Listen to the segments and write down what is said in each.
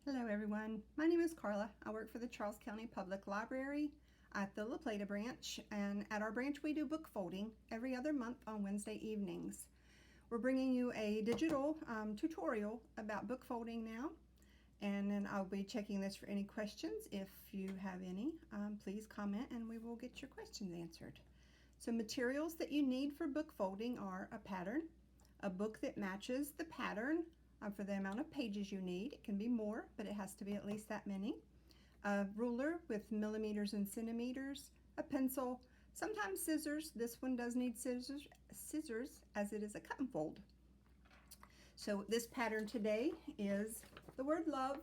Hello everyone, my name is Karla. I work for the Charles County Public Library at the Plata Branch, and at our branch we do book folding every other month on Wednesday evenings. We're bringing you a digital tutorial about book folding now, and then I'll be checking this for any questions. If you have any, please comment and we will get your questions answered. So materials that you need for book folding are a pattern, a book that matches the pattern for the amount of pages you need. It can be more, but it has to be at least that many. A ruler with millimeters and centimeters, a pencil, sometimes scissors. This one does need scissors as it is a cut and fold. So this pattern today is the word love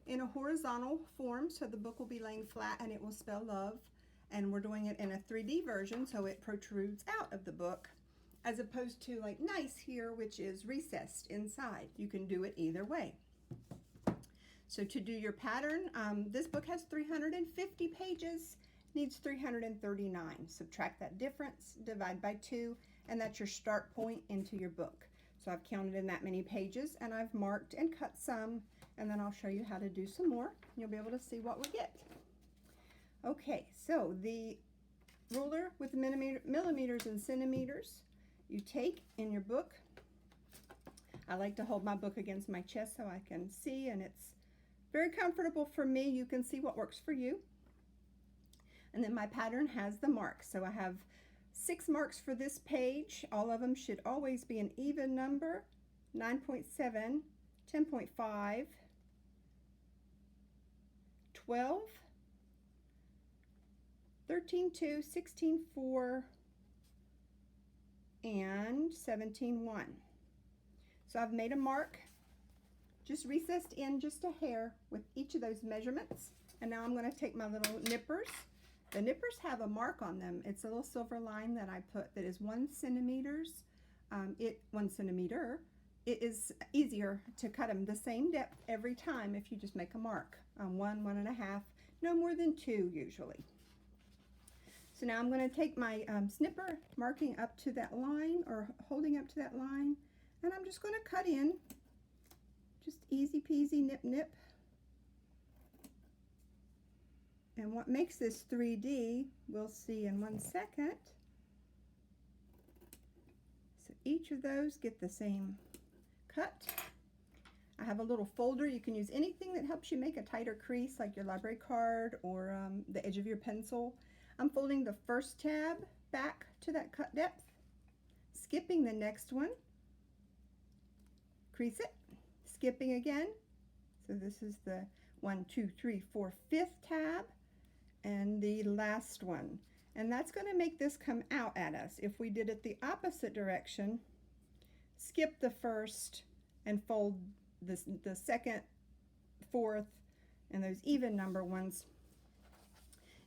in a horizontal form, so the book will be laying flat and it will spell love. And we're doing it in a 3D version, so it protrudes out of the book, as opposed to like nice here, which is recessed inside. You can do it either way. So to do your pattern, this book has 350 pages, needs 339. Subtract that difference, divide by 2, and that's your start point into your book. So I've counted in that many pages, and I've marked and cut some, and then I'll show you how to do some more. You'll be able to see what we get. Okay, so the ruler with the millimeters and centimeters, you take in your book. I like to hold my book against my chest so I can see, and it's very comfortable for me. You can see what works for you. And then my pattern has the marks. So I have 6 marks for this page. All of them should always be an even number: 9.7, 10.5, 12, 13.2, 16.4, and 17.1. So I've made a mark, just recessed in just a hair with each of those measurements. And now I'm going to take my little nippers. The nippers have a mark on them. It's a little silver line that I put that is 1 centimeter. 1 centimeter. It is easier to cut them the same depth every time if you just make a mark. 1, 1.5, no more than 2 usually. So now I'm going to take my snipper, marking up to that line or holding up to that line, and I'm just going to cut in. Just easy peasy, nip nip. And what makes this 3D, we'll see in 1 second. So each of those get the same cut. I have a little folder. You can use anything that helps you make a tighter crease, like your library card or the edge of your pencil. I'm folding the first tab back to that cut depth, skipping the next one, crease it, skipping again. So this is the 1, 2, 3, 4, 5th tab, and the last one. And that's going to make this come out at us. If we did it the opposite direction, skip the first and fold the second, 4th, and those even number ones,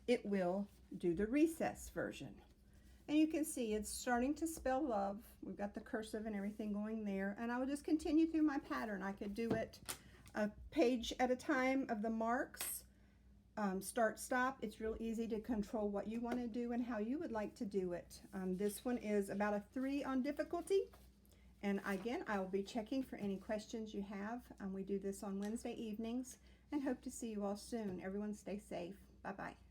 it will do the recess version. And you can see it's starting to spell love. We've got the cursive and everything going there, and I will just continue through my pattern. I could do it a page at a time of the marks, start, stop. It's real easy to control what you want to do and how you would like to do it. This one is about a 3 on difficulty, and again, I will be checking for any questions you have. We do this on Wednesday evenings, and hope to see you all soon. Everyone stay safe. Bye-bye.